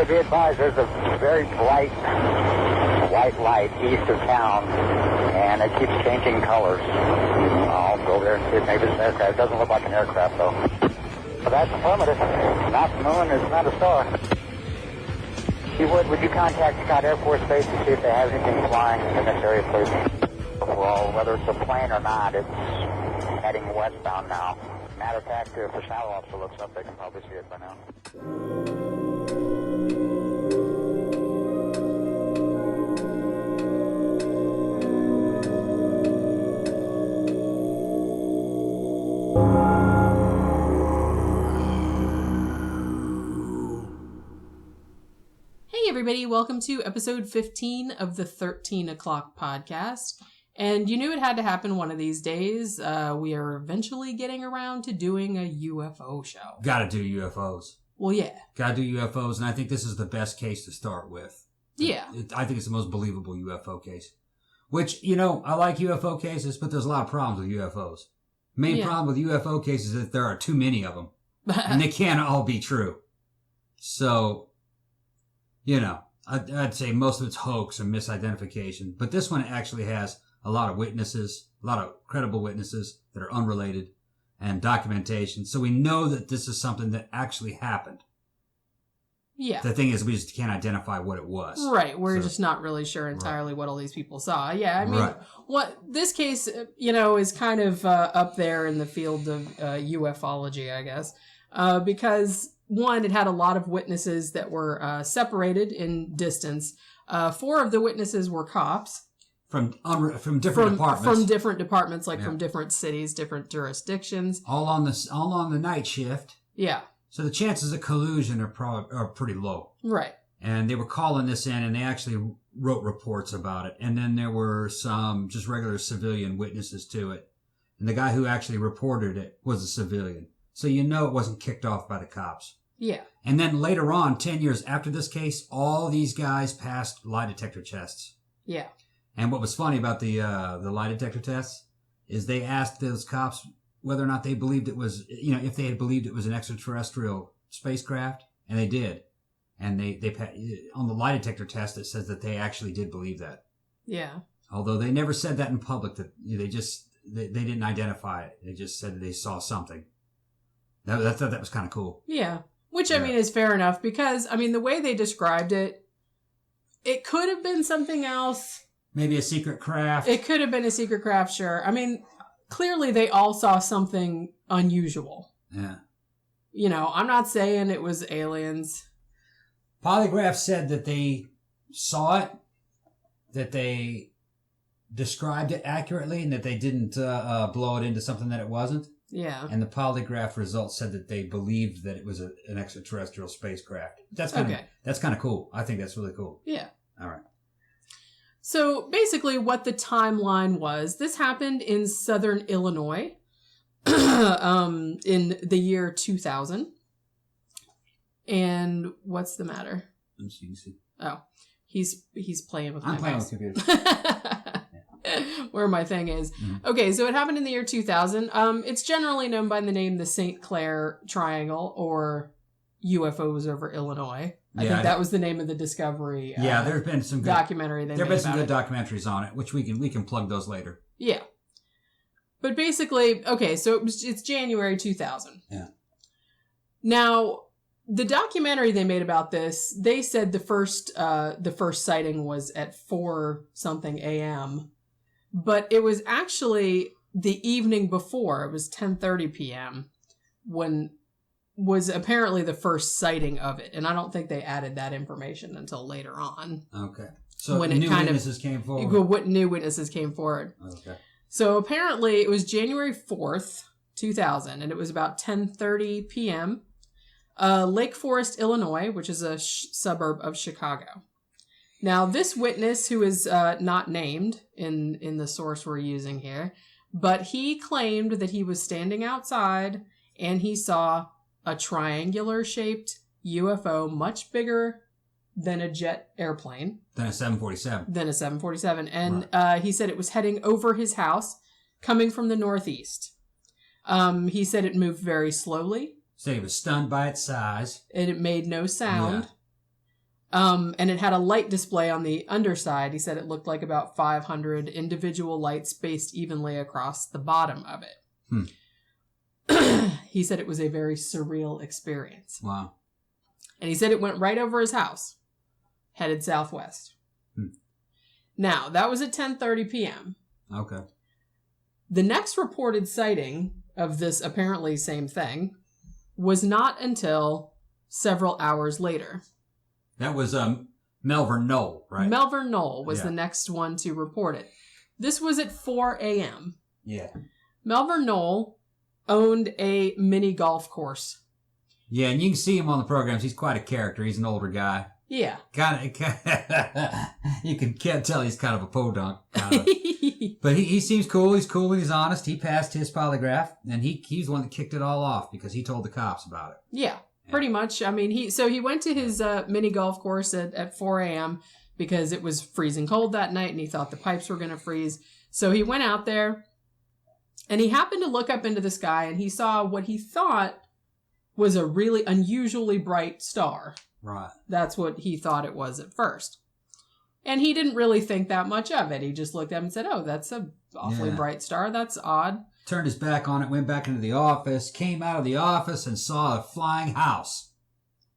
Be advised, there's a very bright white light east of town, and it keeps changing colors. I'll go there and see if maybe it's an aircraft. It doesn't look like an aircraft, though. But that's affirmative. Not the moon, it's not a star. If you would you contact Scott Air Force Base to see if they have anything flying in this area, please? Well, whether it's a plane or not, it's heading westbound now. Matter of fact, if the shadow officer looks up, they can probably see it by now. Everybody, welcome to episode 15 of the 13 o'clock podcast. And you knew it had to happen one of these days. We are eventually getting around to doing a UFO show. Gotta do UFOs. Well, yeah. Gotta do UFOs, and I think this is the best case to start with. Yeah. I think it's the most believable UFO case. Which, I like UFO cases, but there's a lot of problems with UFOs. Main problem with UFO cases is that there are too many of them. And they can't all be true. So... I'd say most of it's hoax and misidentification, but this one actually has a lot of witnesses, a lot of credible witnesses that are unrelated, and documentation. So we know that this is something that actually happened. Yeah. The thing is, we just can't identify what it was. Right. We're just not really sure entirely what all these people saw. Yeah. I mean, what this case, is kind of up there in the field of ufology, I guess, because... One, it had a lot of witnesses that were separated in distance. 4 of the witnesses were cops. From different departments. From different departments, from different cities, different jurisdictions. All on the night shift. Yeah. So the chances of collusion are pretty low. Right. And they were calling this in, and they actually wrote reports about it. And then there were some just regular civilian witnesses to it. And the guy who actually reported it was a civilian. So it wasn't kicked off by the cops. Yeah. And then later on, 10 years after this case, all these guys passed lie detector tests. Yeah. And what was funny about the lie detector tests is they asked those cops whether or not they believed it was, if they had believed it was an extraterrestrial spacecraft, and they did. And they on the lie detector test, it says that they actually did believe that. Yeah. Although they never said that in public, that they didn't identify it. They just said they saw something. I thought that was kind of cool. Yeah. Which, I mean, is fair enough because, the way they described it, it could have been something else. Maybe a secret craft. It could have been a secret craft, sure. Clearly they all saw something unusual. Yeah. I'm not saying it was aliens. Polygraph said that they saw it, that they described it accurately, and that they didn't blow it into something that it wasn't. Yeah. And the polygraph results said that they believed that it was an extraterrestrial spacecraft. That's kind of cool. I think that's really cool. Yeah. All right. So basically what the timeline was, this happened in southern Illinois in the year 2000. And what's the matter? Oh, he's playing with my mouse. I'm playing with computers. Where my thing is. Mm-hmm. Okay, so it happened in the year 2000. It's generally known by the name the St. Clair Triangle or UFOs Over Illinois. I think that was the name of the Discovery. There've been some good documentary. There have been some good documentaries on it, which we can plug those later. Yeah, but basically, okay, so it's January 2000. Yeah. Now, the documentary they made about this, they said the first sighting was at 4-something a.m., but it was actually the evening before. It was 10:30 p.m. when was apparently the first sighting of it, and I don't think they added that information until later on. Okay, so when new witnesses came forward. What new witnesses came forward? Okay, so apparently it was January 4th, 2000, and it was about 10:30 p.m. Lake Forest, Illinois, which is a suburb of Chicago. Now, this witness, who is not named in the source we're using here, but he claimed that he was standing outside and he saw a triangular-shaped UFO much bigger than a jet airplane. Than a 747. And he said it was heading over his house, coming from the northeast. He said it moved very slowly. Said he was stunned by its size. And it made no sound. And it had a light display on the underside. He said it looked like about 500 individual lights spaced evenly across the bottom of it. He said it was a very surreal experience. Wow. And he said it went right over his house, headed southwest. Now, that was at 10:30 p.m. Okay. The next reported sighting of this apparently same thing was not until several hours later. That was Melvin Noll, right? Melvin Noll was the next one to report it. This was at 4 a.m. Yeah. Melvin Noll owned a mini golf course. Yeah, and you can see him on the programs. He's quite a character. He's an older guy. Yeah. You can't tell he's kind of a podunk. But he seems cool. He's cool and he's honest. He passed his polygraph, and he's the one that kicked it all off because he told the cops about it. Yeah, pretty much. I mean, he went to his mini golf course at 4 a.m. because it was freezing cold that night, and he thought the pipes were going to freeze. So he went out there, and he happened to look up into the sky, and he saw what he thought was a really unusually bright star. Right. That's what he thought it was at first. And he didn't really think that much of it. He just looked at it and said, oh, that's a awfully bright star. That's odd. Turned his back on it, went back into the office, came out of the office and saw a flying house.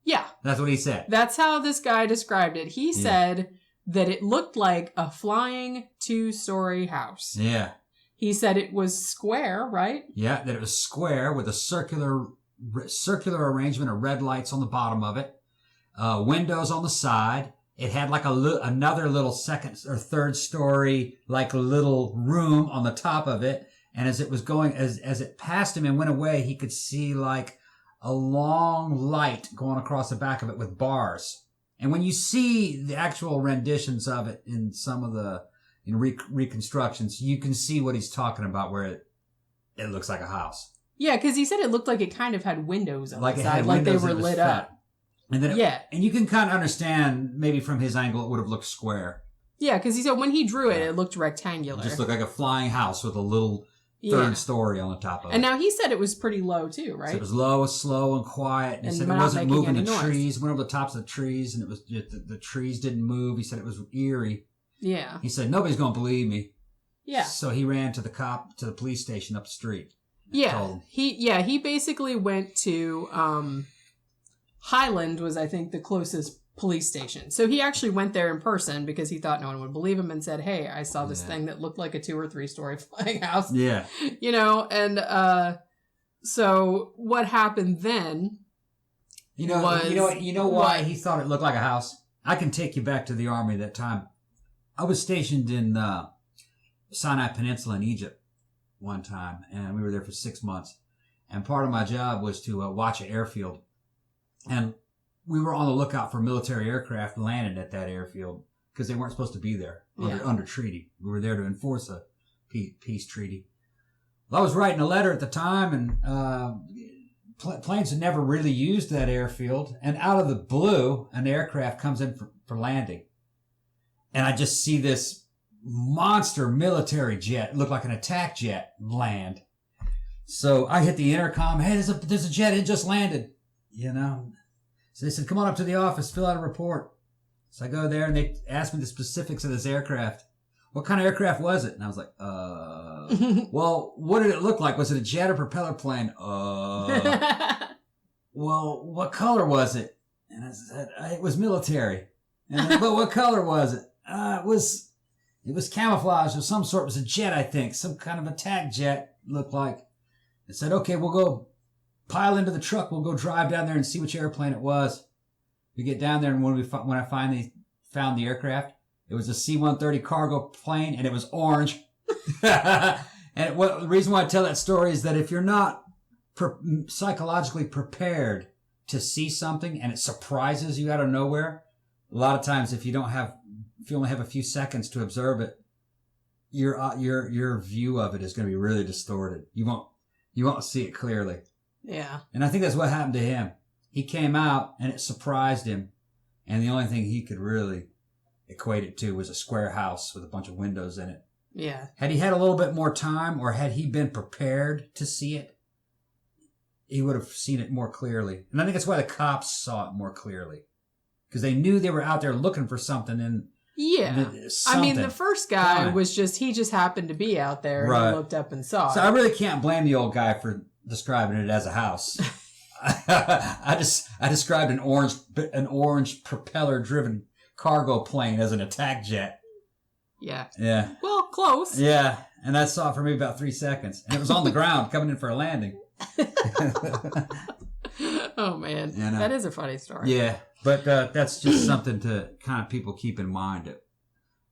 Yeah. That's what he said. That's how this guy described it. He said that it looked like a flying 2-story house. Yeah. He said it was square, right? Yeah, that it was square with a circular arrangement of red lights on the bottom of it. Windows on the side. It had like another little second or third story, like little room on the top of it. And as it was going, as it passed him and went away, he could see like a long light going across the back of it with bars. And when you see the actual renditions of it in some of the reconstructions, you can see what he's talking about, where it looks like a house. Yeah, because he said it looked like it kind of had windows on like the side, like they were lit up. And then and you can kind of understand, maybe from his angle, it would have looked square. Yeah, because he said when he drew it, it looked rectangular. It just looked like a flying house with a little third story on the top of it. And now he said it was pretty low too, right? So it was low, slow, and quiet. And he said it wasn't moving the trees. Went over the tops of the trees, and it was the trees didn't move. He said it was eerie. Yeah. He said nobody's going to believe me. Yeah. So he ran to the police station up the street. Yeah. He basically went to Highland was, I think, the closest police station. So he actually went there in person because he thought no one would believe him and said, hey, I saw this thing that looked like a 2 or 3 story flying house. Yeah. And so what happened then you know why he thought it looked like a house? I can take you back to the army that time. I was stationed in Sinai Peninsula in Egypt one time, and we were there for 6 months. And part of my job was to watch an airfield. And we were on the lookout for military aircraft landed at that airfield because they weren't supposed to be there under treaty. We were there to enforce a peace treaty. Well, I was writing a letter at the time, and planes had never really used that airfield. And out of the blue, an aircraft comes in for landing. And I just see this monster military jet, it looked like an attack jet, land. So I hit the intercom. Hey, there's a jet. It just landed. So they said, come on up to the office, fill out a report. So I go there and they asked me the specifics of this aircraft. What kind of aircraft was it? And I was like, well, what did it look like? Was it a jet or propeller plane? Well, what color was it? And I said, it was military. And but what color was it? It was camouflage of some sort. It was a jet, I think. Some kind of attack jet looked like. They said, okay, we'll go pile into the truck. We'll go drive down there and see which airplane it was. We get down there, and when I finally found the aircraft, it was a C-130 cargo plane, and it was orange. And the reason why I tell that story is that if you're not psychologically prepared to see something and it surprises you out of nowhere, a lot of times if you only have a few seconds to observe it, your view of it is going to be really distorted. You won't see it clearly. Yeah. And I think that's what happened to him. He came out and it surprised him. And the only thing he could really equate it to was a square house with a bunch of windows in it. Yeah. Had he had a little bit more time, or had he been prepared to see it, he would have seen it more clearly. And I think that's why the cops saw it more clearly. because they knew they were out there looking for something. And yeah, I mean, the first guy was he just happened to be out there and he looked up and saw it. So I really can't blame the old guy for describing it as a house. I described an orange propeller-driven cargo plane as an attack jet. Yeah. Yeah. Well, close. Yeah, and I saw it for maybe about 3 seconds, and it was on the ground coming in for a landing. Oh man, that is a funny story. Yeah, but that's just something to kind of people keep in mind. That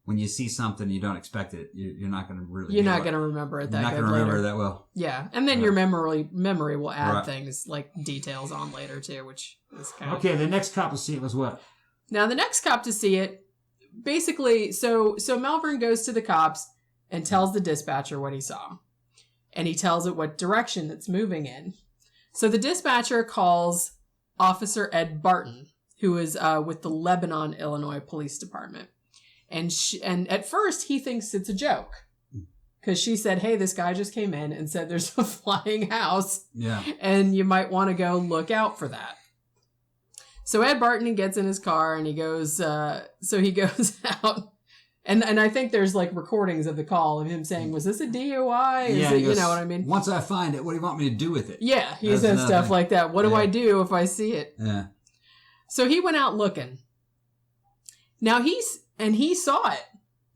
when you see something you don't expect it, you're not going to really. You're not going to remember it that. You're not going to remember it that well. Yeah, and then your memory will add things like details on later too, which is kind of okay. The next cop to see it was what? Now the next cop to see it, basically, so Melvin goes to the cops and tells the dispatcher what he saw, and he tells it what direction it's moving in. So the dispatcher calls Officer Ed Barton, who is with the Lebanon, Illinois Police Department. And at first he thinks it's a joke because she said, hey, this guy just came in and said there's a flying house. Yeah. And you might want to go look out for that. So Ed Barton gets in his car and he goes out. And I think there's like recordings of the call of him saying, was this a DUI? Yeah, you know what I mean? Once I find it, what do you want me to do with it? Yeah, he says stuff like that. What do I do if I see it? Yeah. So he went out looking. Now he saw it.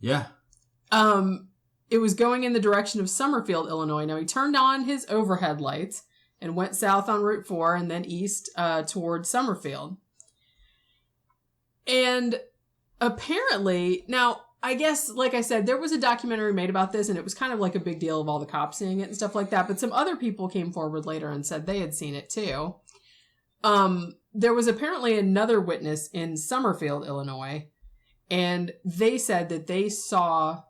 Yeah. It was going in the direction of Summerfield, Illinois. Now he turned on his overhead lights and went south on Route 4 and then east toward Summerfield. And apparently, now, I guess, like I said, there was a documentary made about this, and it was kind of like a big deal of all the cops seeing it and stuff like that. But some other people came forward later and said they had seen it too. There was apparently another witness in Summerfield, Illinois, and they said that they saw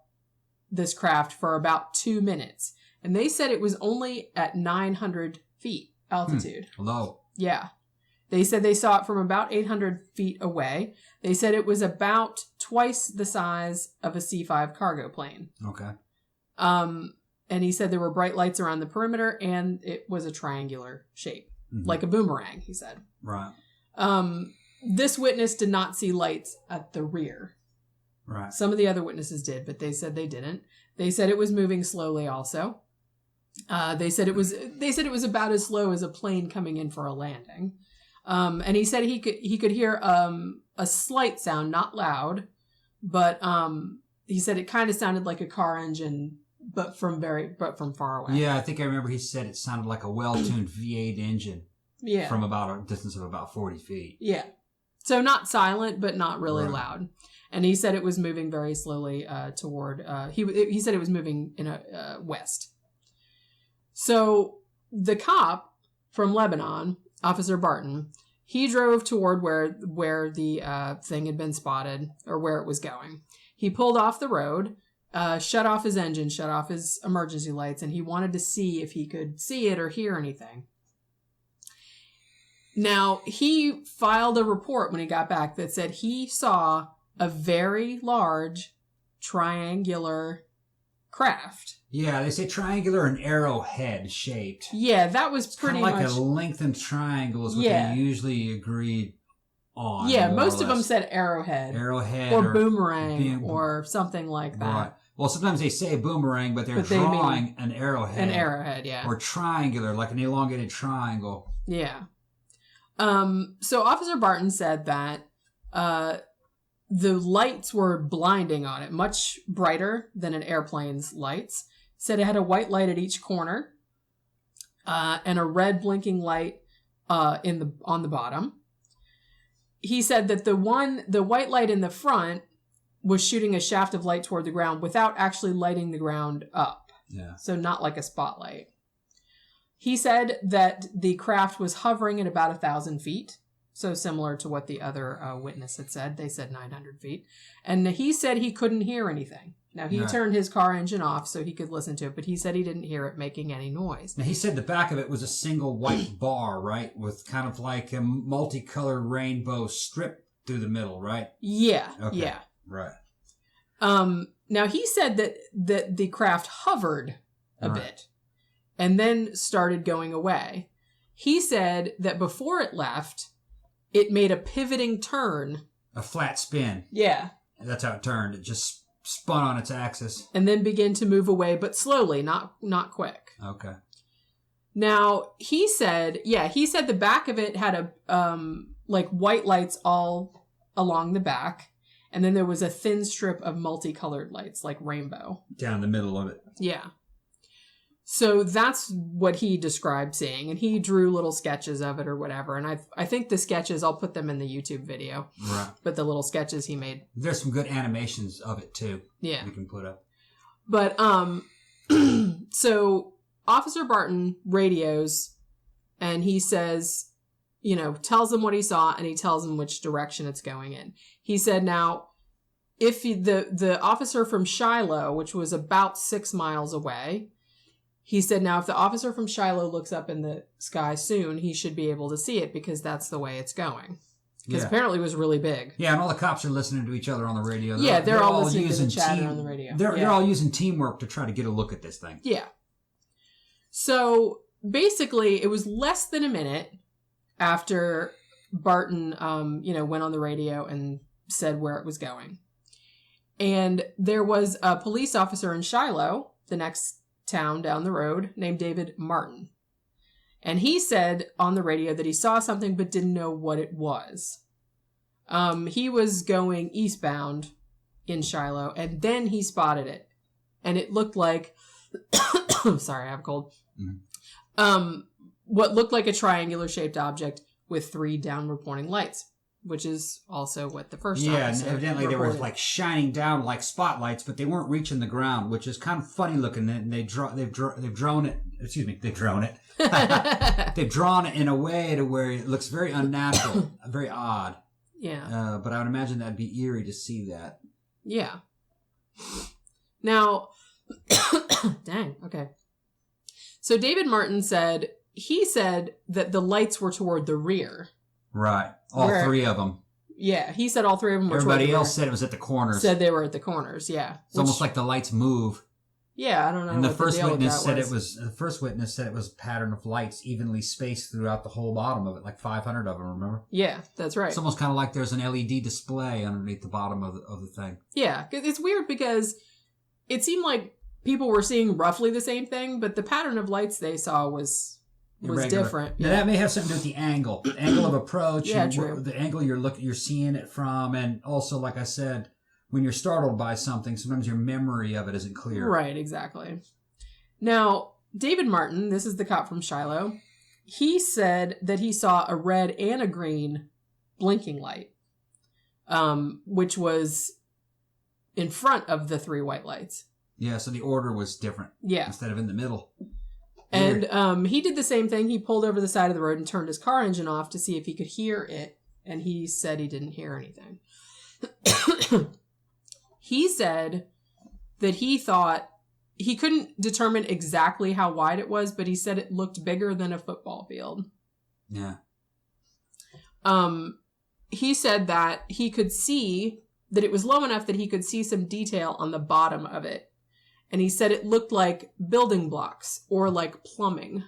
this craft for about 2 minutes. And they said it was only at 900 feet altitude. Low. Yeah. They said they saw it from about 800 feet away. They said it was about twice the size of a C-5 cargo plane. Okay. And he said there were bright lights around the perimeter, and it was a triangular shape, like a boomerang, he said. Right. This witness did not see lights at the rear. Right. Some of the other witnesses did, but they said they didn't. They said it was moving slowly also. They said it was about as slow as a plane coming in for a landing. And he said he could hear a slight sound, not loud, but he said it kind of sounded like a car engine, but from far away. Yeah, I think I remember he said it sounded like a well-tuned V8 engine. Yeah. From about a distance of about 40 feet. Yeah. So not silent, but not really loud. And he said it was moving very slowly toward. He said it was moving in a west. So the cop from Lebanon, Officer Barton, he drove toward where the thing had been spotted, or where it was going. He pulled off the road, shut off his engine, shut off his emergency lights, and he wanted to see if he could see it or hear anything. Now, he filed a report when he got back that said he saw a very large triangular craft. Yeah, they say triangular and arrowhead shaped. Yeah, that was pretty much like a lengthened triangle is what they usually agreed on. Yeah, most of them said arrowhead. Arrowhead. Or boomerang or something like that. Right. Well, sometimes they say boomerang, but they're drawing an arrowhead. An arrowhead, yeah. Or triangular, like an elongated triangle. Yeah. So Officer Barton said that the lights were blinding on it, much brighter than an airplane's lights. Said it had a white light at each corner, and a red blinking light on the bottom. He said that the white light in the front was shooting a shaft of light toward the ground without actually lighting the ground up. Yeah. So not like a spotlight. He said that the craft was hovering at about 1,000 feet. So similar to what the other witness had said. They said 900 feet. And he said he couldn't hear anything. Now, he turned his car engine off so he could listen to it, but he said he didn't hear it making any noise. Now, he said the back of it was a single white bar, right? With kind of like a multicolored rainbow strip through the middle, right? Yeah. Okay. Yeah. Right. Now, he said that the craft hovered a bit and then started going away. He said that before it left, it made a pivoting turn. A flat spin. Yeah. That's how it turned. It just spun on its axis. And then began to move away, but slowly, not quick. Okay. Now, he said the back of it had a, like white lights all along the back. And then there was a thin strip of multicolored lights, like rainbow. Down the middle of it. Yeah. So that's what he described seeing. And he drew little sketches of it or whatever. And I think the sketches, I'll put them in the YouTube video. Right. But the little sketches he made. There's some good animations of it, too. Yeah. We can put up. But, so Officer Barton radios and he says, tells them what he saw and he tells them which direction it's going in. He said, now, if the officer from Shiloh, which was about 6 miles away, he said, now, if the officer from Shiloh looks up in the sky soon, he should be able to see it because that's the way it's going. Because apparently it was really big. Yeah, and all the cops are listening to each other on the radio. They're all listening to the chatter on the radio. They're all using teamwork to try to get a look at this thing. Yeah. So basically, it was less than a minute after Barton, went on the radio and said where it was going. And there was a police officer in Shiloh, the next town down the road, named David Martin. And he said on the radio that he saw something but didn't know what it was. He was going eastbound in Shiloh, and then he spotted it. And it looked like... sorry, I have a cold. Mm-hmm. What looked like a triangular-shaped object with 3 downward pointing lights, which is also what the first time and evidently they were like shining down like spotlights, but they weren't reaching the ground, which is kind of funny looking. And they've drawn it. They've drawn it. They've drawn it in a way to where it looks very unnatural, very odd. Yeah. But I would imagine that'd be eerie to see that. Yeah. Now, dang. Okay. So David Martin said that the lights were toward the rear. Right. All 3 of them. Yeah, he said all 3 of them were Everybody toward the rear. else said it was at the corners. Said they were at the corners, yeah. It's almost like the lights move. Yeah, I don't know. And the first witness said it was a pattern of lights evenly spaced throughout the whole bottom of it, like 500 of them, remember? Yeah, that's right. It's almost kind of like there's an LED display underneath the bottom of the thing. Yeah, it's weird because it seemed like people were seeing roughly the same thing, but the pattern of lights they saw was different. Now, that may have something to do with the angle of approach. Yeah, true. The angle you're seeing it from, and also, like I said, when you're startled by something, sometimes your memory of it isn't clear. Right, exactly. Now, David Martin, this is the cop from Shiloh, he said that he saw a red and a green blinking light, which was in front of the 3 white lights. Yeah, so the order was different. Yeah. Instead of in the middle. And he did the same thing. He pulled over the side of the road and turned his car engine off to see if he could hear it. And he said he didn't hear anything. He said that he thought he couldn't determine exactly how wide it was, but he said it looked bigger than a football field. Yeah. He said that he could see that it was low enough that he could see some detail on the bottom of it. And he said it looked like building blocks or like plumbing.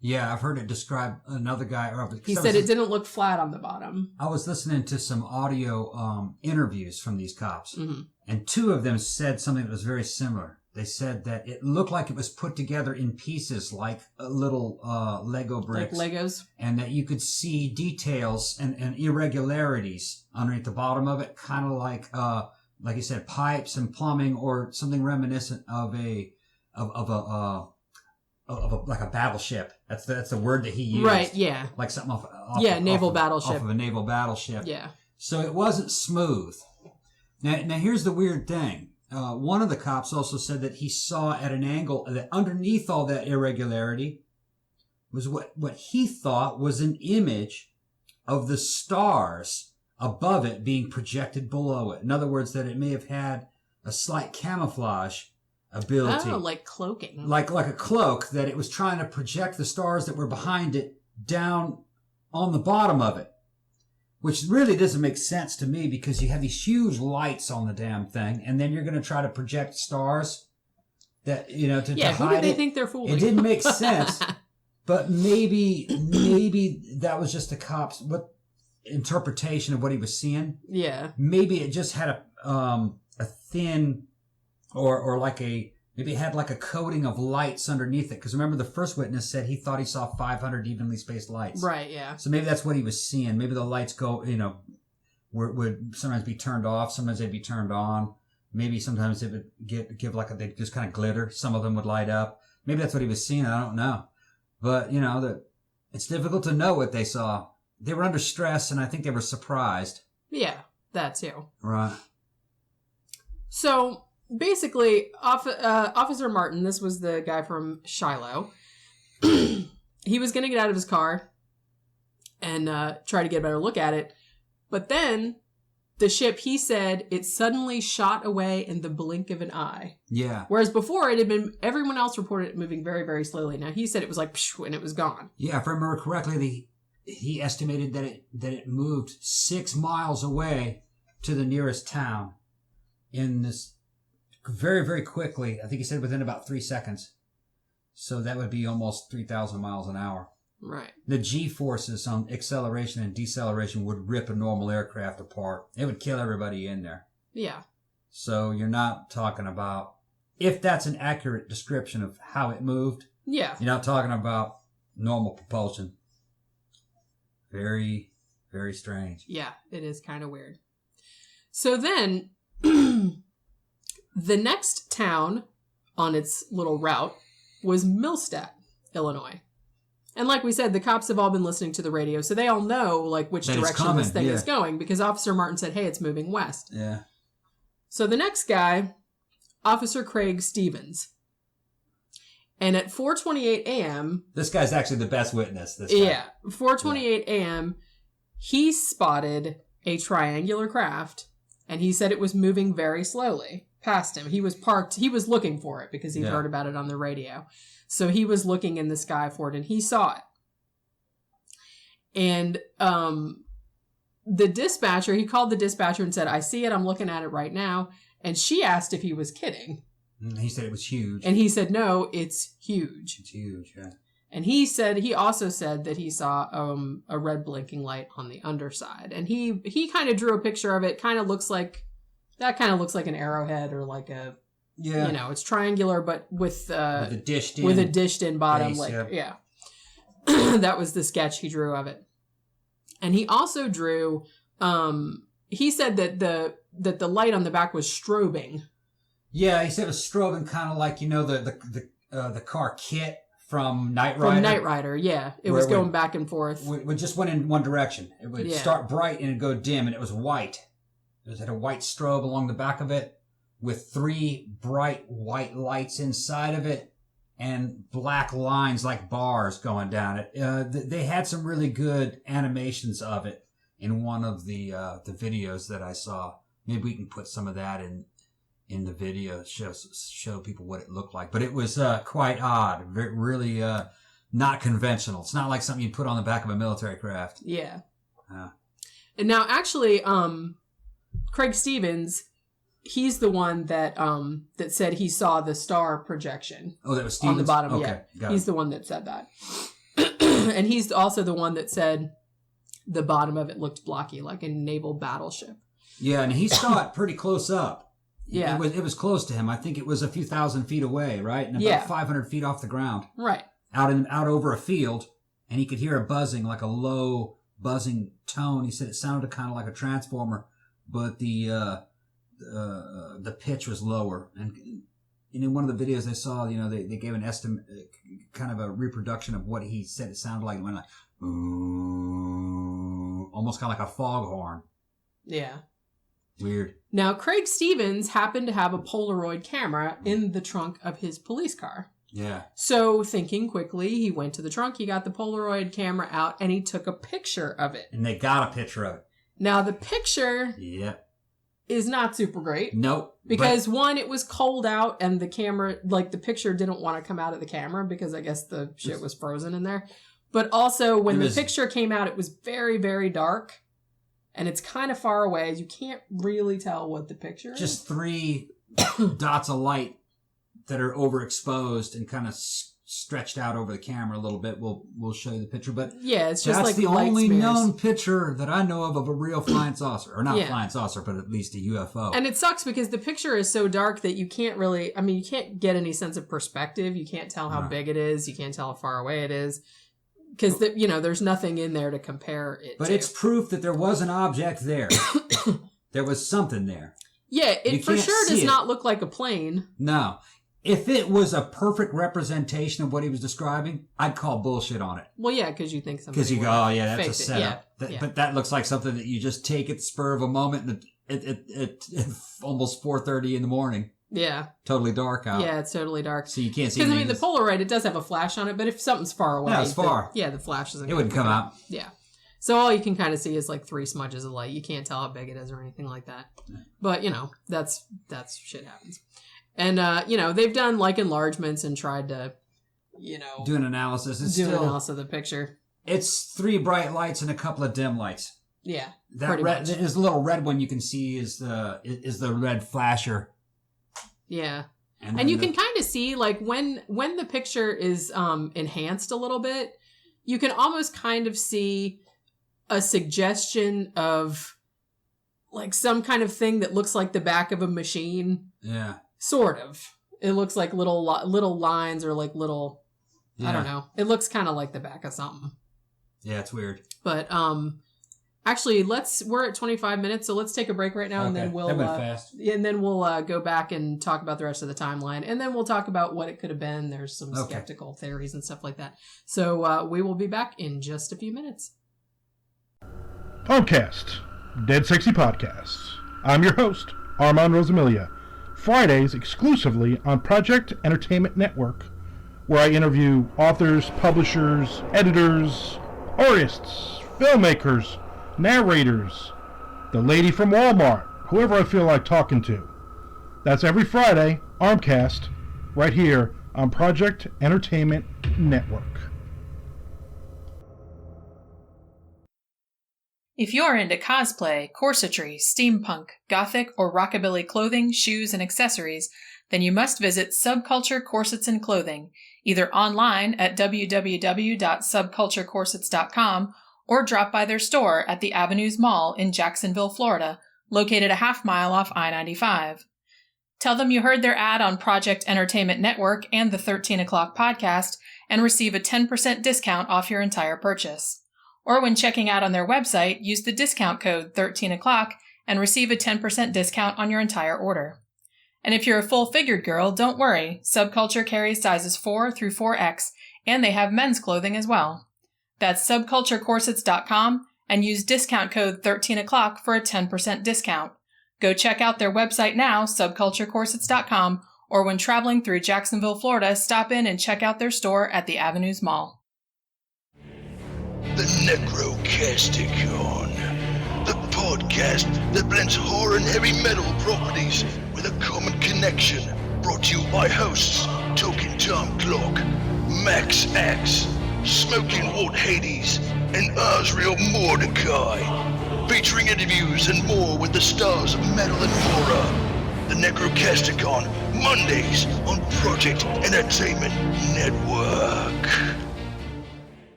Yeah, I've heard it described another guy. He said it didn't look flat on the bottom. I was listening to some audio interviews from these cops, and 2 of them said something that was very similar. They said that it looked like it was put together in pieces like little Lego bricks. Like Legos. And that you could see details and irregularities underneath the bottom of it, kind of like you said, pipes and plumbing or something reminiscent of a battleship. That's the word that he used. Right, yeah. Like something naval battleship. Off of a naval battleship. Yeah. So it wasn't smooth. Now here's the weird thing. One of the cops also said that he saw at an angle that underneath all that irregularity was what he thought was an image of the stars above it being projected below it. In other words, that it may have had a slight camouflage ability. Oh, like cloaking. Like a cloak, that it was trying to project the stars that were behind it down on the bottom of it. Which really doesn't make sense to me because you have these huge lights on the damn thing, and then you're going to try to project stars that, to hide it. Yeah, who do they think they're fooling? It didn't make sense, but maybe that was just the cops. But interpretation of what he was seeing. Yeah. Maybe it just had a thin or like maybe it had like a coating of lights underneath it. Because remember, the first witness said he thought he saw 500 evenly spaced lights. Right, yeah. So maybe that's what he was seeing. Maybe the lights would sometimes be turned off. Sometimes they'd be turned on. Maybe sometimes it would give they'd just kind of glitter. Some of them would light up. Maybe that's what he was seeing. I don't know. But, it's difficult to know what they saw. They were under stress, and I think they were surprised. Yeah, that too. Right. So, basically, Officer Martin, this was the guy from Shiloh, he was going to get out of his car and try to get a better look at it. But then, the ship, he said, it suddenly shot away in the blink of an eye. Yeah. Whereas before, everyone else reported it moving very, very slowly. Now, he said it was like, pshh, and it was gone. Yeah, if I remember correctly, he estimated that it moved 6 miles away to the nearest town in this very, very quickly. I think he said within about 3 seconds. So that would be almost 3,000 miles an hour. Right. The G-forces on acceleration and deceleration would rip a normal aircraft apart. It would kill everybody in there. Yeah. So you're not talking about, if that's an accurate description of how it moved, yeah, you're not talking about normal propulsion. Very, very strange. Yeah, it is kind of weird. So then, the next town on its little route was Millstadt, Illinois. And like we said, the cops have all been listening to the radio, so they all know which direction this thing is going, because Officer Martin said, hey, it's moving west. Yeah. So the next guy, Officer Craig Stevens. And at 4:28 a.m. This guy's actually the best witness. This guy. Yeah. 4:28 a.m., he spotted a triangular craft, and he said it was moving very slowly past him. He was parked. He was looking for it because he'd heard about it on the radio. So he was looking in the sky for it, and he saw it. And the dispatcher, he called the dispatcher and said, I see it, I'm looking at it right now. And she asked if he was kidding. He said it was huge. And he said, no, it's huge. It's huge, yeah. And he also said that he saw a red blinking light on the underside. And he kind of drew a picture of it. Kind of looks like an arrowhead or like a, it's triangular, but with a dished in bottom. Base, that was the sketch he drew of it. And he also drew, he said that the light on the back was strobing. Yeah, he said it was strobing, kind of like, the car Kit from Knight Rider. From Knight Rider, yeah. It was going back and forth. It just went in one direction. It would start bright and it'd go dim, and it was white. It had a white strobe along the back of it with 3 bright white lights inside of it and black lines like bars going down it. They had some really good animations of it in one of the videos that I saw. Maybe we can put some of that in the video, show people what it looked like. But it was quite odd, really not conventional. It's not like something you'd put on the back of a military craft. Yeah. And now, actually, Craig Stevens, he's the one that said he saw the star projection. Oh, that was Stevens? On the bottom, okay, yeah. He's the one that said that. And he's also the one that said the bottom of it looked blocky, like a naval battleship. Yeah, and he saw it pretty close up. Yeah. It was close to him. I think it was a few thousand feet away, right? And about 500 feet off the ground. Right. Out over a field, and he could hear a buzzing, like a low buzzing tone. He said it sounded kind of like a transformer, but the pitch was lower. And in one of the videos I saw, they gave an estimate, kind of a reproduction of what he said it sounded like. It went like, almost kind of like a foghorn. Yeah. Weird. Now, Craig Stevens happened to have a Polaroid camera in the trunk of his police car. Yeah. So, thinking quickly, he went to the trunk, he got the Polaroid camera out, and he took a picture of it. And they got a picture of it. Now, the picture is not super great. Nope. Because, one, it was cold out, and the camera, the picture didn't want to come out of the camera because I guess the shit was frozen in there. But also, when the picture came out, it was very, very dark. And it's kind of far away. You can't really tell what the picture is. Just 3 dots of light that are overexposed and kind of stretched out over the camera a little bit. We'll show you the picture, but yeah, it's just that's like the light only smears. known picture that I know of a real flying saucer, or not flying saucer, but at least a UFO. And it sucks because the picture is so dark that you can't really, you can't get any sense of perspective. You can't tell how big it is. You can't tell how far away it is. Because, there's nothing in there to compare it but to. it's proof that there was an object there. There was something there. Yeah, it for sure does not look like a plane. No. If it was a perfect representation of what he was describing, I'd call bullshit on it. Well, yeah, because you think something. Because you go, oh yeah, that's a setup. Yeah. But that looks like something that you just take at the spur of a moment, and it almost 4:30 in the morning. Yeah. Totally dark out. Yeah, it's totally dark. So you can't see. Because the Polaroid, it does have a flash on it, but if something's far away, it's far. the flash isn't. It wouldn't come out. Yeah. So all you can kind of see is like 3 smudges of light. You can't tell how big it is or anything like that. But that's shit happens. And, they've done like enlargements and tried to, do an analysis. An analysis of the picture. It's 3 bright lights and a couple of dim lights. Yeah. That red, there's a little red one you can see is the red flasher. Yeah. And you can kind of see like when the picture is enhanced a little bit, you can almost kind of see a suggestion of like some kind of thing that looks like the back of a machine. Yeah. Sort of. It looks like little lines or like little, I don't know. It looks kind of like the back of something. Yeah, it's weird. But actually, we're at 25 minutes, so let's take a break right now, and then we'll go back and talk about the rest of the timeline, and then we'll talk about what it could have been. There's some skeptical theories and stuff like that. So we will be back in just a few minutes. Armcast, Dead Sexy Podcast. I'm your host, Armand Rosamilia. Fridays exclusively on Project Entertainment Network, where I interview authors, publishers, editors, artists, filmmakers, narrators, the lady from Walmart, whoever I feel like talking to. That's every Friday, Armcast, right here on Project Entertainment Network. If you're into cosplay, corsetry, steampunk, gothic, or rockabilly clothing, shoes, and accessories, then you must visit Subculture Corsets and Clothing, either online at www.subculturecorsets.com or drop by their store at the Avenues Mall in Jacksonville, Florida, located a half mile off I-95. Tell them you heard their ad on Project Entertainment Network and the 13 O'Clock podcast and receive a 10% discount off your entire purchase. Or when checking out on their website, use the discount code 13 O'Clock and receive a 10% discount on your entire order. And if you're a full-figured girl, don't worry. Subculture carries sizes 4 through 4X, and they have men's clothing as well. That's subculturecorsets.com and use discount code 13 O'Clock for a 10% discount. Go check out their website now, subculturecorsets.com, or when traveling through Jacksonville, Florida, stop in and check out their store at the Avenues Mall. The Necrocasticon, the podcast that blends horror and heavy metal properties with a common connection, brought to you by hosts Token Tom Clock, Max Axe, Smoking Walt Hades, and Osriel Mordecai, featuring interviews and more with the stars of metal and horror. The Necrocasticon, Mondays on Project Entertainment Network.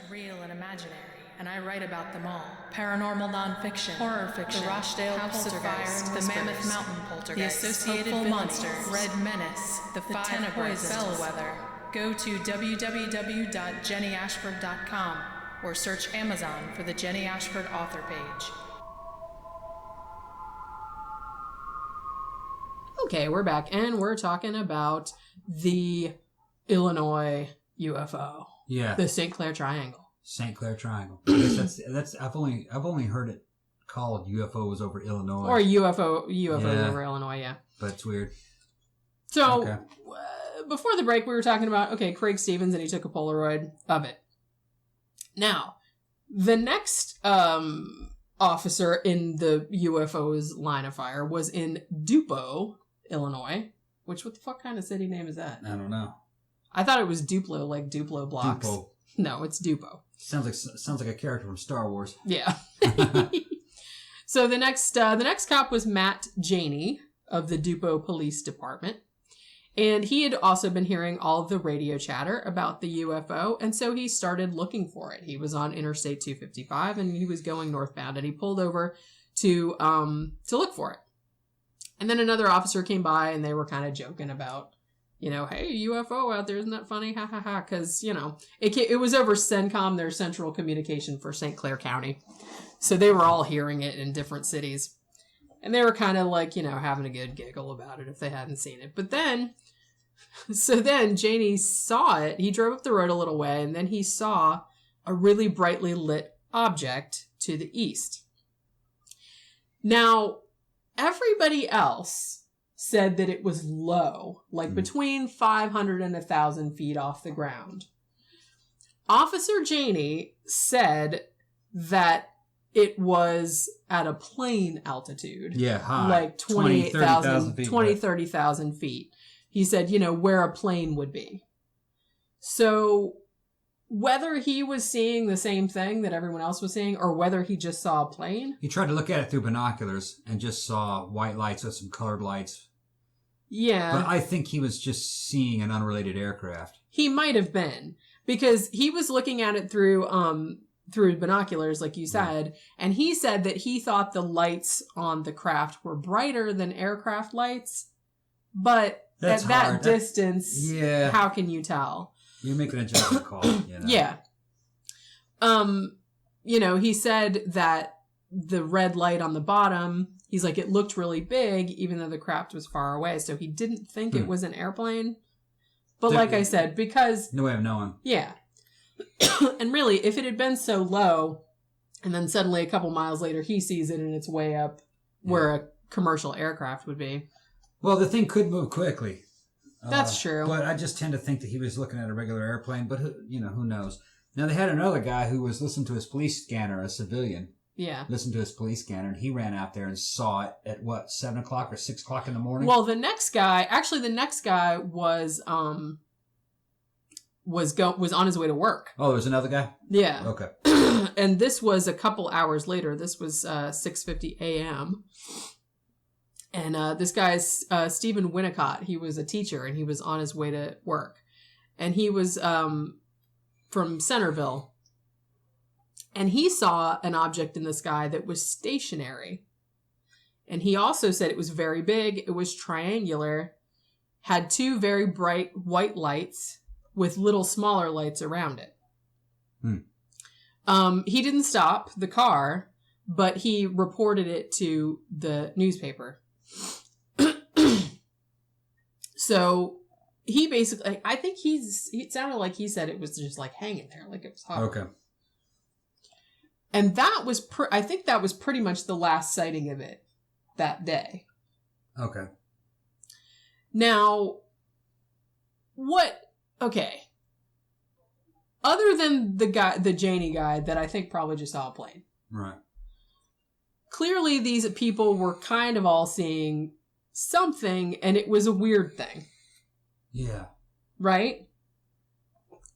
Real and imaginary, and I write about them all. Paranormal nonfiction, horror fiction, the Rochdale House of Fire, the Mammoth Mountain Poltergeist, the Associated Monsters, Red Menace, the Five Poisons, Bellwether. Go to www.jennyashford.com or search Amazon for the Jenny Ashford author page. Okay, we're back, and we're talking about the Illinois UFO. Yeah. The St. Clair Triangle. St. Clair Triangle. that's I've only heard it called UFOs Over Illinois. Or UFOs Over Illinois, yeah. But it's weird. So, before the break, we were talking about, Craig Stevens, and he took a Polaroid of it. Now, the next officer in the UFO's line of fire was in Dupo, Illinois. Which, what the fuck kind of city name is that? I don't know. I thought it was Duplo, like Duplo blocks. Dupo. No, it's Dupo. Sounds like a character from Star Wars. Yeah. So the next cop was Matt Janey of the Dupo Police Department, And he had also been hearing all of the radio chatter about the UFO, and so he started looking for it. He was on Interstate 255, and he was going northbound, and he pulled over to look for it. And then another officer came by, and they were kind of joking about, hey, UFO out there, isn't that funny? Ha ha ha. Because, it was over CENTCOM, their central communication for St. Clair County. So they were all hearing it in different cities. And they were kind of like, having a good giggle about it if they hadn't seen it. But then Janie saw it. He drove up the road a little way, and then he saw a really brightly lit object to the east. Now, everybody else said that it was low, like between 500 and 1,000 feet off the ground. Officer Janie said that it was at a plane altitude. Yeah, high. Like 30,000 feet. 30,000 feet. He said, where a plane would be. So whether he was seeing the same thing that everyone else was seeing or whether he just saw a plane. He tried to look at it through binoculars and just saw white lights with some colored lights. Yeah. But I think he was just seeing an unrelated aircraft. He might have been, because he was looking at it through binoculars, like you said, and he said that he thought the lights on the craft were brighter than aircraft lights, but That's at that hard. distance, how can you tell? You're making a judgment call. Yeah. He said that the red light on the bottom, he's like, it looked really big, even though the craft was far away. So he didn't think it was an airplane. But like I said, because... No way of knowing. Yeah. And really, if it had been so low, and then suddenly a couple miles later he sees it and it's way up where a commercial aircraft would be. Well, the thing could move quickly. That's true. But I just tend to think that he was looking at a regular airplane, but who knows? Now, they had another guy who was listening to his police scanner, a civilian. Yeah. Listened to his police scanner, and he ran out there and saw it at, 7 o'clock or 6 o'clock in the morning? Well, the next guy was on his way to work. Oh, there was another guy? Yeah. Okay. And this was a couple hours later. This was 6:50 a.m. And this guy's Stephen Winnicott. He was a teacher, and he was on his way to work. And he was from Centerville. And he saw an object in the sky that was stationary. And he also said it was very big. It was triangular, had 2 very bright white lights with little smaller lights around it. He didn't stop the car, but he reported it to the newspaper. So he basically, I think it sounded like he said it was just like hanging there, like it was hot. Okay. And that was, I think that was pretty much the last sighting of it that day. Okay. Now, okay. Other than the Janie guy that I think probably just saw a plane. Right. Clearly these people were kind of all seeing something, and it was a weird thing. Yeah. Right?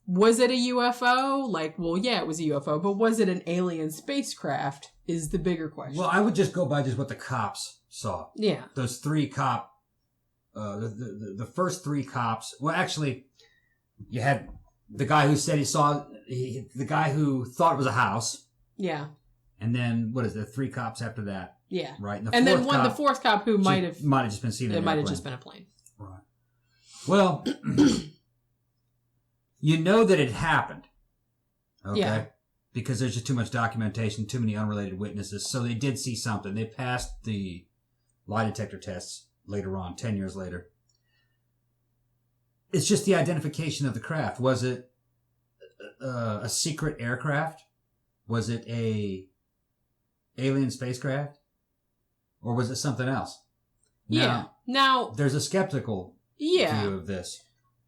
Was it a UFO? It was a UFO, but was it an alien spacecraft is the bigger question. Well, I would just go by just what the cops saw. Yeah. Those 3 the first 3 cops, well, actually, you had the guy who said he saw, the guy who thought it was a house. Yeah. And then, 3 cops after that? Yeah. Right. And then the fourth cop who might have just been seen in an airplane. It might have just been a plane. Right. Well, you know that it happened. Okay? Yeah. Because there's just too much documentation, too many unrelated witnesses. So they did see something. They passed the lie detector tests later on, 10 years later. It's just the identification of the craft. Was it a secret aircraft? Was it a alien spacecraft? Or was it something else? Now there's a skeptical view of this.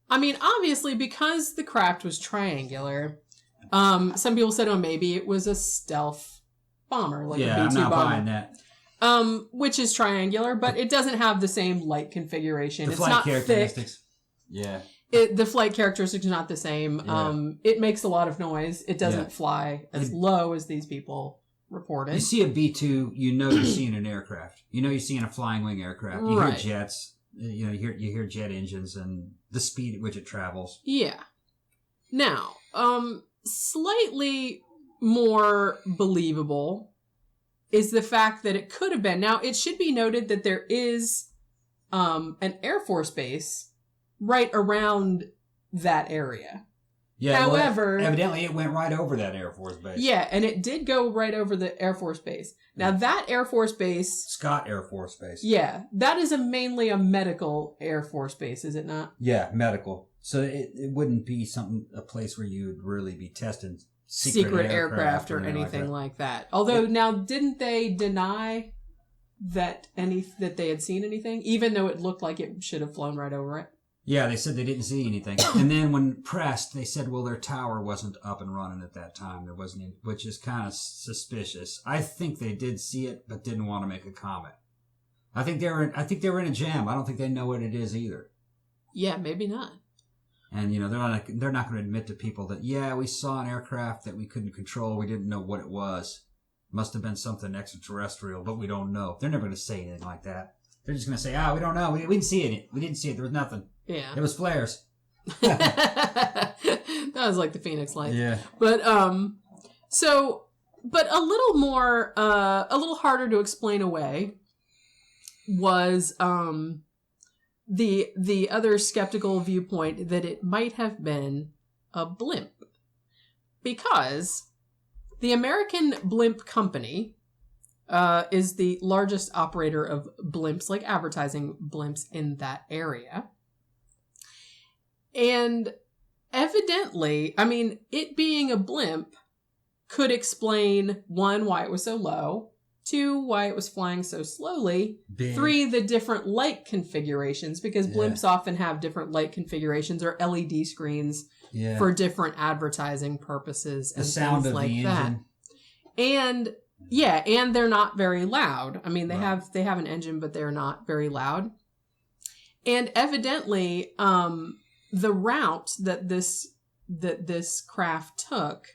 I mean, obviously, because the craft was triangular, some people said, maybe it was a stealth bomber, like a B-2 I'm not bomber. buying that. Which is triangular, but it doesn't have the same light configuration. It's not characteristics. Thick. Yeah. The flight characteristics are not the same. Yeah. It makes a lot of noise. It doesn't fly as low as these people reported. You see a B-2, you're seeing an aircraft. You're seeing a flying wing aircraft. You hear jets. You hear jet engines and the speed at which it travels. Yeah. Now, slightly more believable is the fact that it could have been. Now, it should be noted that there is an Air Force base right around that area. Yeah. However, evidently it went right over that Air Force base. Yeah, and it did go right over the Air Force base. Now, that Air Force base... Scott Air Force Base. Yeah, that is mainly a medical Air Force base, is it not? Yeah, medical. So it wouldn't be a place where you'd really be testing secret aircraft or anything like that. Although, now, didn't they deny that they had seen anything, even though it looked like it should have flown right over it? Yeah, they said they didn't see anything. And then when pressed, they said, well, their tower wasn't up and running at that time. There wasn't any, which is kind of suspicious. I think they did see it, but didn't want to make a comment. I think they were in a jam. I don't think they know what it is either. Yeah, maybe not. And, they're not going to admit to people that, yeah, we saw an aircraft that we couldn't control. We didn't know what it was. Must have been something extraterrestrial, but we don't know. They're never going to say anything like that. They're just going to say, we don't know. We didn't see it. We didn't see it. There was nothing. Yeah. It was flares. That was like the Phoenix Lights. Yeah. But, but a little more, a little harder to explain away was, the other skeptical viewpoint that it might have been a blimp. Because the American Blimp Company, is the largest operator of blimps, like advertising blimps in that area. And evidently, it being a blimp could explain, 1, why it was so low, 2, why it was flying so slowly, Big. 3, the different light configurations, because blimps often have different light configurations or LED screens for different advertising purposes and the sound things of like the that. engine. And yeah, and they're not very loud. They have an engine, but they're not very loud. And evidently, the route that this craft took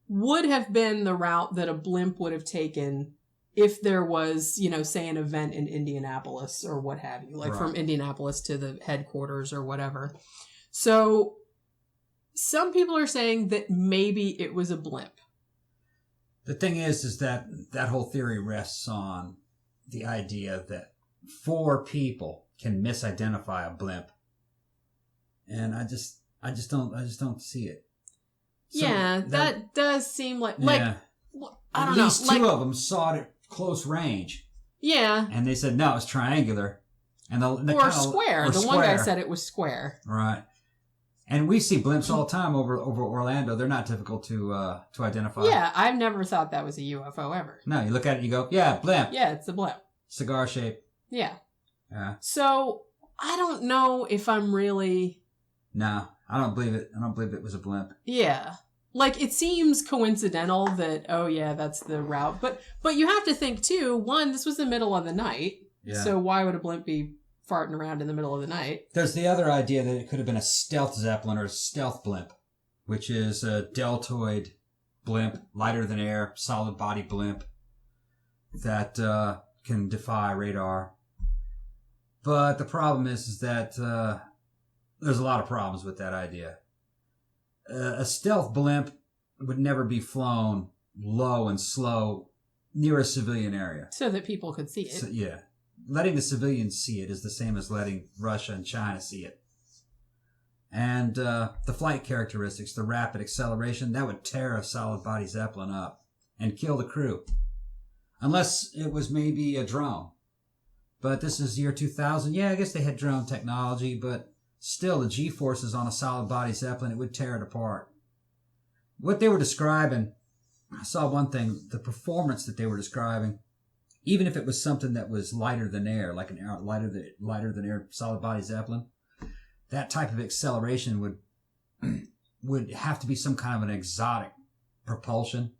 would have been the route that a blimp would have taken if there was, say an event in Indianapolis or what have you, like from Indianapolis to the headquarters or whatever. So some people are saying that maybe it was a blimp. The thing is that whole theory rests on the idea that 4 people can misidentify a blimp. And I just don't see it. So that does seem like I don't know. At least 2 of them saw it at close range. Yeah. And they said, no, it's triangular. And or square. The one guy said it was square. Right. And we see blimps all the time over Orlando. They're not difficult to identify. Yeah, I've never thought that was a UFO ever. No, you look at it and you go, yeah, blimp. Yeah, it's a blimp. Cigar shape. Yeah. Yeah. So, I don't know if I'm really... No, I don't believe it. I don't believe it was a blimp. Yeah. Like, it seems coincidental that, that's the route. But you have to think, too, 1, this was the middle of the night. Yeah. So why would a blimp be farting around in the middle of the night? There's the other idea that it could have been a stealth Zeppelin or a stealth blimp, which is a deltoid blimp, lighter than air, solid body blimp that can defy radar. But the problem is that there's a lot of problems with that idea. A stealth blimp would never be flown low and slow near a civilian area. So that people could see it. So, yeah. Letting the civilians see it is the same as letting Russia and China see it. And the flight characteristics, the rapid acceleration, that would tear a solid body Zeppelin up and kill the crew. Unless it was maybe a drone. But this is year 2000. Yeah, I guess they had drone technology, but still the G-forces on a solid body Zeppelin, it would tear it apart. What they were describing, I saw one thing, the performance that they were describing, even if it was something that was lighter than air, like an lighter than air solid body Zeppelin, that type of acceleration would have to be some kind of an exotic propulsion.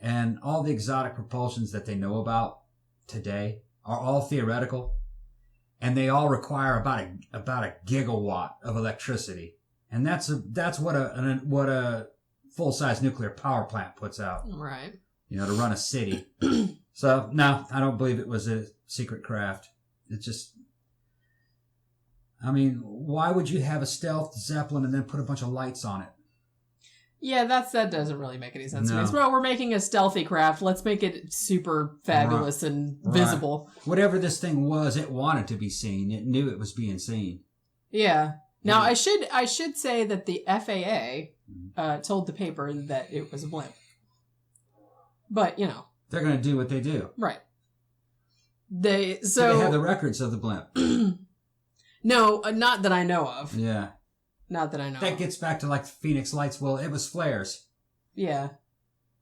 And all the exotic propulsions that they know about today are all theoretical, and they all require about a gigawatt of electricity, and that's what a full-size nuclear power plant puts out. Right. To run a city. So no, I don't believe it was a secret craft. It's just I mean, why would you have a stealth Zeppelin and then put a bunch of lights on it? Yeah, that doesn't really make any sense to me. No. It's, well, we're making a stealthy craft. Let's make it super fabulous and visible. Whatever this thing was, it wanted to be seen. It knew it was being seen. Yeah. Now, I should say that the FAA told the paper that it was a blimp. But, you know. They're going to do what they do. Right. They have the records of the blimp. No, not that I know of. Yeah. Not that I know That of. gets back to like Phoenix Lights. Well, it was flares. Yeah.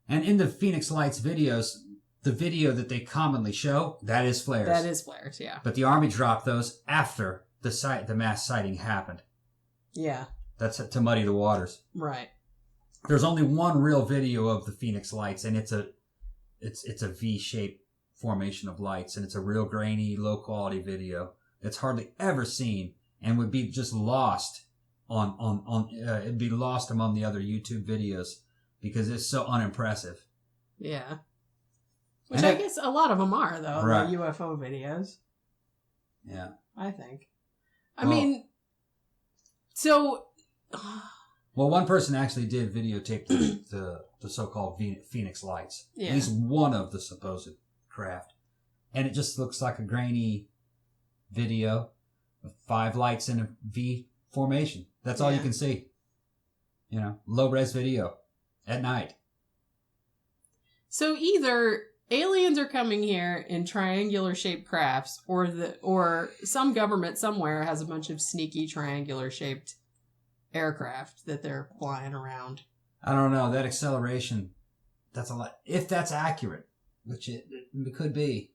And in the Phoenix Lights videos, the video that they commonly show, that is flares. That is flares, yeah. But the Army dropped those after the mass sighting happened. Yeah. That's to muddy the waters. Right. There's only one real video of the Phoenix Lights, and it's a V-shaped formation of lights, and it's a real grainy, low-quality video that's hardly ever seen and would be just lost it'd be lost among the other YouTube videos because it's so unimpressive. Yeah. Which I guess a lot of them are, though, Right. the UFO videos. Yeah. I think. I mean, so... Well, one person actually did videotape the so-called Phoenix Lights. Yeah. At least one of the supposed craft. And it just looks like a grainy video with 5 lights in a V formation. That's all you can see. You know, low-res video at night. So either aliens are coming here in triangular-shaped crafts, or some government somewhere has a bunch of sneaky triangular-shaped aircraft that they're flying around. I don't know. That acceleration, that's a lot. If that's accurate, which it could be,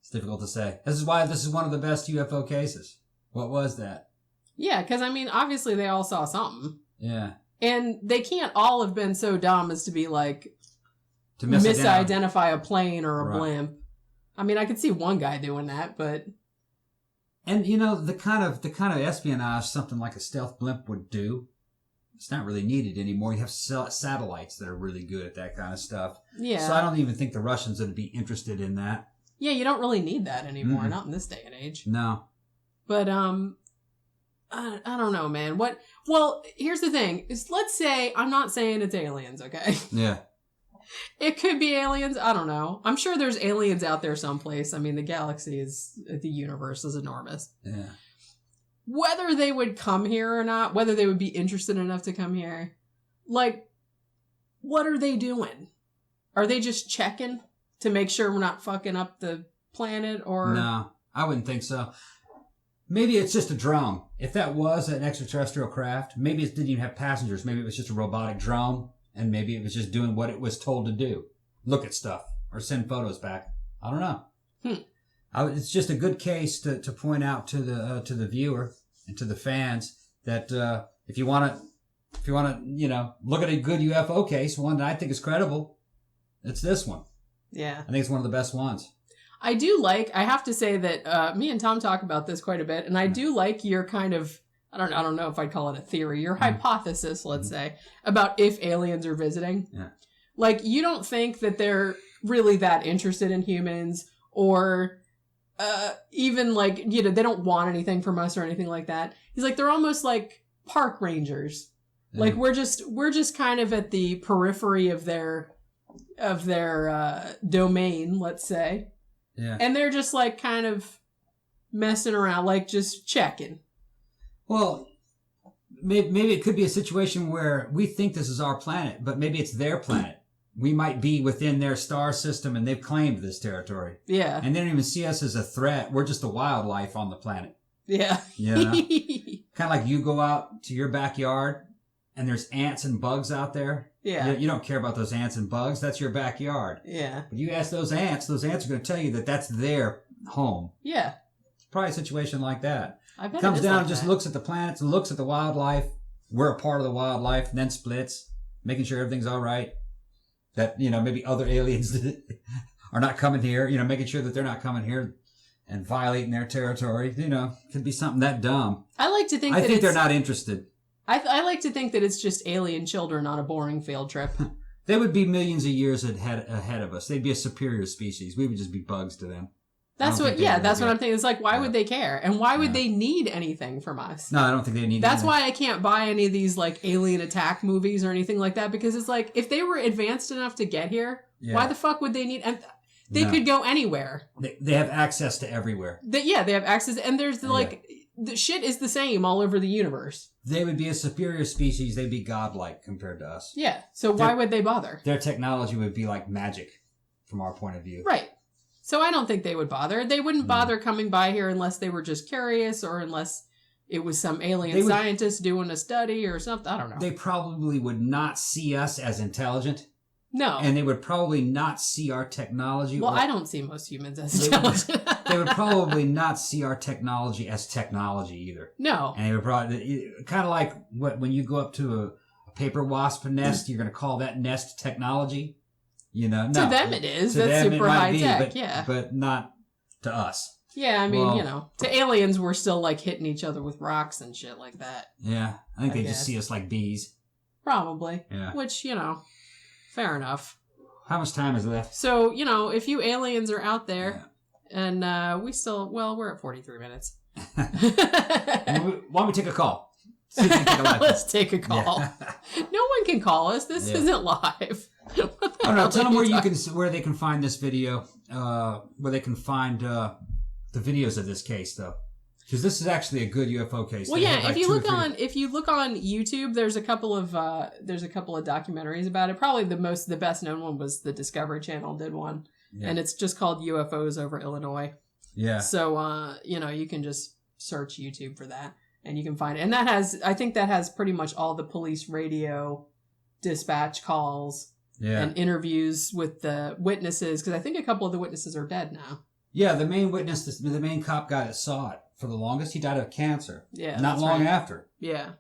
it's difficult to say. This is why this is one of the best UFO cases. What was that? Yeah, because, I mean, obviously they all saw something. Yeah. And they can't all have been so dumb as to be like, To misidentify a plane or a Right. blimp. I mean, I could see one guy doing that, but... And, you know, the kind of espionage something like a stealth blimp would do, it's not really needed anymore. You have satellites that are really good at that kind of stuff. Yeah. So I don't even think the Russians would be interested in that. Yeah, you don't really need that anymore, not in this day and age. No. But, I don't know, man. Well, here's the thing. Let's say, I'm not saying it's aliens, okay? Yeah. It could be aliens. I don't know. I'm sure there's aliens out there someplace. I mean, the universe is enormous. Yeah. Whether they would come here or not, whether they would be interested enough to come here, like, what are they doing? Are they just checking to make sure we're not fucking up the planet, or? No, I wouldn't think so. Maybe it's just a drone. If that was an extraterrestrial craft, maybe it didn't even have passengers. Maybe it was just a robotic drone, and maybe it was just doing what it was told to do. Look at stuff, or send photos back. I don't know. It's just a good case to point out to the viewer and to the fans that if you want to you know, look at a good UFO case, one that I think is credible, it's this one. Yeah. I think it's one of the best ones. I have to say that me and Tom talk about this quite a bit, and I do like your kind of, I don't know if I'd call it a theory, your hypothesis, let's say, about if aliens are visiting. Yeah. Like, you don't think that they're really that interested in humans, or even like, you know, they don't want anything from us or anything like that. He's like, they're almost like park rangers. Yeah. Like, we're just kind of at the periphery of their domain, let's say. Yeah. And they're just like kind of messing around, like just checking. Well, maybe it could be a situation where we think this is our planet, but maybe it's their planet. We might be within their star system and they've claimed this territory. Yeah. And they don't even see us as a threat. We're just the wildlife on the planet. Yeah. You know? Kind of like you go out to your backyard and there's ants and bugs out there. Yeah. You don't care about those ants and bugs. That's your backyard. Yeah. But you ask those ants are going to tell you that that's their home. Yeah. It's probably a situation like that. I bet Comes it is down like and just that. looks at the planets, looks at the wildlife. We're a part of the wildlife, and then splits, making sure everything's all right. That, you know, maybe other aliens are not coming here, you know, making sure that they're not coming here and violating their territory. You know, could be something that dumb. I like to think I think they're not interested. I like to think that it's just alien children on a boring field trip. They would be millions of years ahead of us. They'd be a superior species. We would just be bugs to them. That's what I'm thinking. It's like, why would they care? And why would they need anything from us? No, I don't think they need That's why I can't buy any of these, like, alien attack movies or anything like that, because it's like, if they were advanced enough to get here, why the fuck would they need... And they could go anywhere. They have access to everywhere. They have access, and there's, the shit is the same all over the universe. They would be a superior species. They'd be godlike compared to us. Yeah, so why would they bother? Their technology would be like magic from our point of view. Right. So I don't think they would bother. They wouldn't bother coming by here unless they were just curious or unless it was some alien scientist doing a study or something. I don't know. They probably would not see us as intelligent. No. And they would probably not see our technology. Well, I don't see most humans as intelligent. They would probably not see our technology as technology either. No. And they would probably, kind of like when you go up to a paper wasp nest, you're going to call that nest technology. You know, no. To them it is. That's super high tech, but not to us. Yeah, I mean, to aliens we're still like hitting each other with rocks and shit like that. Yeah, I think they just see us like bees. Probably. Yeah. Which, fair enough. How much time is left? So, if you aliens are out there, and we're at 43 minutes. Why don't we take a call? See if we can take a live Let's take a call. Yeah. No one can call us. This isn't live. Tell them where they can find this video, where they can find the videos of this case, though, because this is actually a good UFO case. Well, if you look on YouTube, there's a couple of documentaries about it. Probably the best known one was the Discovery Channel did one, and it's just called UFOs Over Illinois. Yeah. So you can just search YouTube for that, and you can find it. And I think that has pretty much all the police radio dispatch calls. Yeah. And interviews with the witnesses, because I think a couple of the witnesses are dead now. Yeah, the main witness, the main cop guy that saw it for the longest, he died of cancer. Yeah, not long after. Yeah.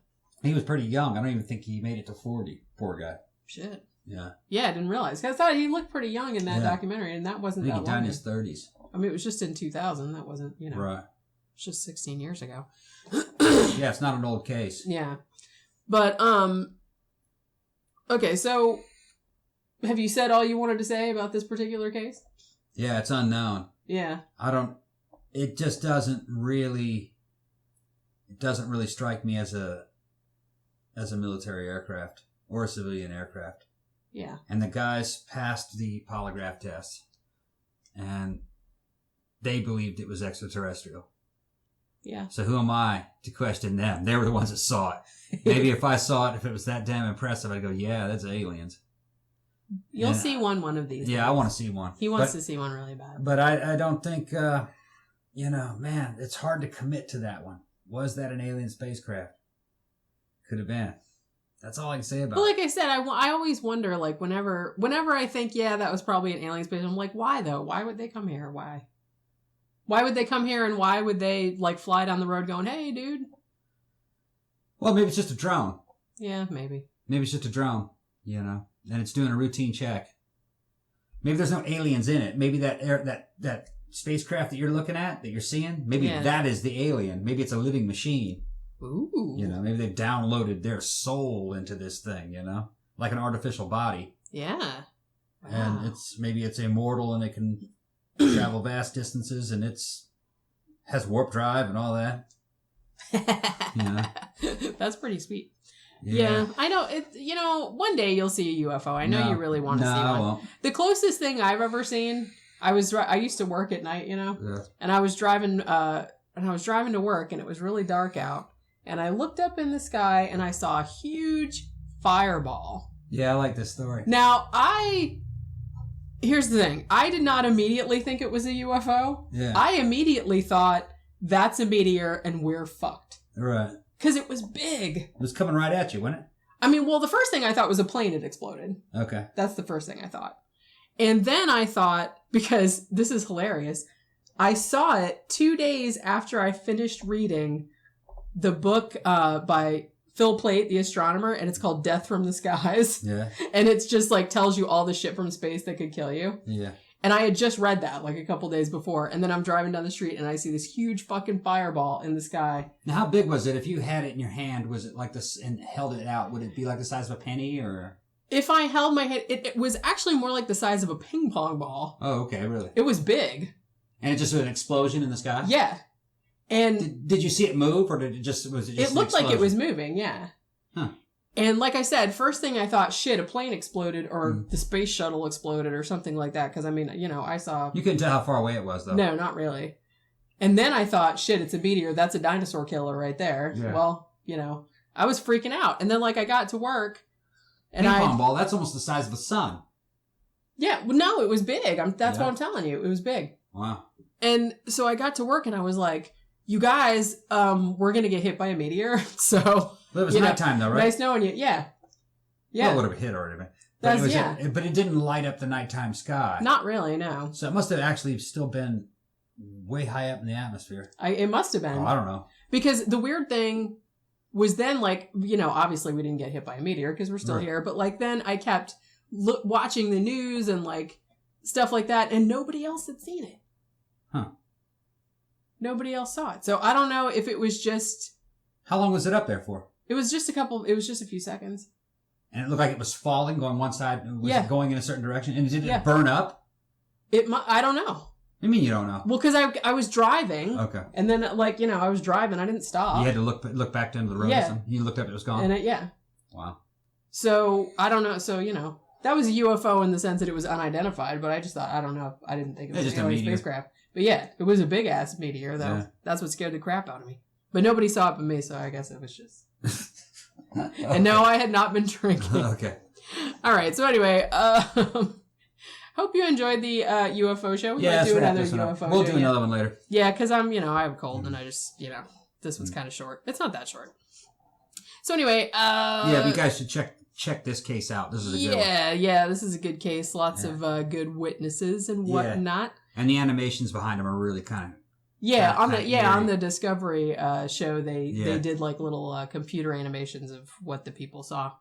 He was pretty young. I don't even think he made it to 40. Poor guy. Shit. Yeah. Yeah, I didn't realize. Because I thought he looked pretty young in that documentary, and that wasn't that long. I think he died in his 30s. I mean, it was just in 2000. That wasn't, Right. It's just 16 years ago. Yeah, it's not an old case. Yeah. But, okay, so... Have you said all you wanted to say about this particular case? Yeah, it's unknown. Yeah. It just doesn't really strike me as a military aircraft or a civilian aircraft. Yeah. And the guys passed the polygraph test and they believed it was extraterrestrial. Yeah. So who am I to question them? They were the ones that saw it. Maybe if I saw it, if it was that damn impressive, I'd go, yeah, that's aliens. You'll see one of these days. Yeah, I want to see one. He wants to see one really bad. But I don't think, man, it's hard to commit to that one. Was that an alien spacecraft? Could have been. That's all I can say about it. But like I said, I always wonder, like, whenever I think, that was probably an alien spacecraft, I'm like, why though? Why would they come here? Why? Why would they come here and why would they, like, fly down the road going, hey, dude? Well, maybe it's just a drone. Yeah, maybe. Maybe it's just a drone, and it's doing a routine check. Maybe there's no aliens in it. Maybe that spacecraft that you're looking at, that you're seeing, maybe that is the alien. Maybe it's a living machine. Ooh. Maybe they've downloaded their soul into this thing, like an artificial body. Yeah. Wow. And maybe it's immortal and it can travel vast distances and has warp drive and all that. That's pretty sweet. Yeah, I know. One day you'll see a UFO. I know you really want to see one. I won't. The closest thing I've ever seen, I used to work at night, and I was driving to work, and it was really dark out, and I looked up in the sky, and I saw a huge fireball. Yeah, I like this story. Now, here's the thing. I did not immediately think it was a UFO. Yeah. I immediately thought, that's a meteor, and we're fucked. Right. Because it was big. It was coming right at you, wasn't it? I mean, well, the first thing I thought was a plane had exploded. Okay. That's the first thing I thought. And then I thought, because this is hilarious, I saw it 2 days after I finished reading the book by Phil Plait, the astronomer, and it's called Death from the Skies. Yeah. And it's just like tells you all the shit from space that could kill you. Yeah. And I had just read that like a couple days before, and then I'm driving down the street and I see this huge fucking fireball in the sky. Now, how big was it? If you had it in your hand, was it like this and held it out? Would it be like the size of a penny or? If I held my hand, it was actually more like the size of a ping pong ball. Oh, okay, really? It was big. And it just was an explosion in the sky? Yeah. And did you see it move, or was it just it looked like it was moving, yeah. Huh. And like I said, first thing I thought, shit, a plane exploded or the space shuttle exploded or something like that. Because, I mean, I saw... You couldn't tell how far away it was, though. No, not really. And then I thought, shit, it's a meteor. That's a dinosaur killer right there. Yeah. Well, I was freaking out. And then, I got to work. And Ping pong ball, that's almost the size of the sun. Yeah, well, no, it was big. That's what I'm telling you. It was big. Wow. And so I got to work and I was like, you guys, we're going to get hit by a meteor. So... Well, it was nighttime, though, right? Nice knowing you. Yeah. Yeah. Well, it would have hit already. But it didn't light up the nighttime sky. Not really, no. So it must have actually still been way high up in the atmosphere. It must have been. Oh, I don't know. Because the weird thing was then, obviously we didn't get hit by a meteor because we're still here. But, then I kept watching the news and, stuff like that. And nobody else had seen it. Huh. Nobody else saw it. So I don't know if it was just... How long was it up there for? It was just a few seconds. And it looked like it was falling, going one side. Was it going in a certain direction? And did it burn up? I don't know. What do you mean you don't know? Well, because I was driving. Okay. And then, I was driving. I didn't stop. You had to look back down the road or something? You looked up, it was gone? And Wow. So, I don't know. So, that was a UFO in the sense that it was unidentified, but I just thought, I don't know. I didn't think it was just an a alien meteor. spacecraft. But yeah, it was a big-ass meteor, though. Yeah. That's what scared the crap out of me. But nobody saw it but me, so I guess it was just... And no, I had not been drinking. Okay. All right. So anyway, hope you enjoyed the UFO show. We might do another UFO show. We'll do another one later. Yeah, because I have a cold and I just, this one's kind of short. It's not that short. So anyway, yeah, you guys should check this case out. This is a good one. Yeah, this is a good case. Lots of good witnesses and whatnot. And the animations behind them are really kind of... on the Discovery show, they did little computer animations of what the people saw.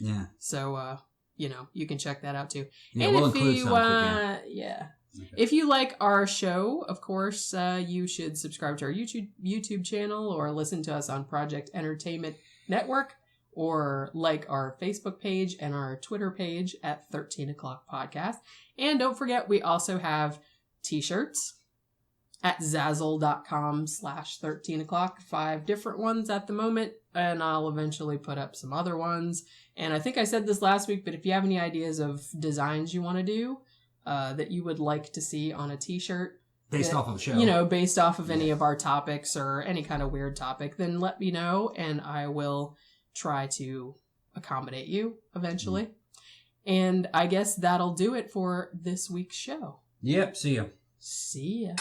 Yeah. So you can check that out too. Yeah, and we'll include some if we can. Okay. If you like our show, of course, you should subscribe to our YouTube channel or listen to us on Project Entertainment Network, or like our Facebook page and our Twitter page at 13 O'Clock Podcast. And don't forget, we also have t-shirts at Zazzle.com/13 o'clock. 5 different ones at the moment, and I'll eventually put up some other ones. And I think I said this last week, but if you have any ideas of designs you want to do that you would like to see on a t-shirt, based off of the show, based off of any of our topics or any kind of weird topic, then let me know, and I will try to accommodate you eventually. And I guess that'll do it for this week's show. Yep, see ya. See ya.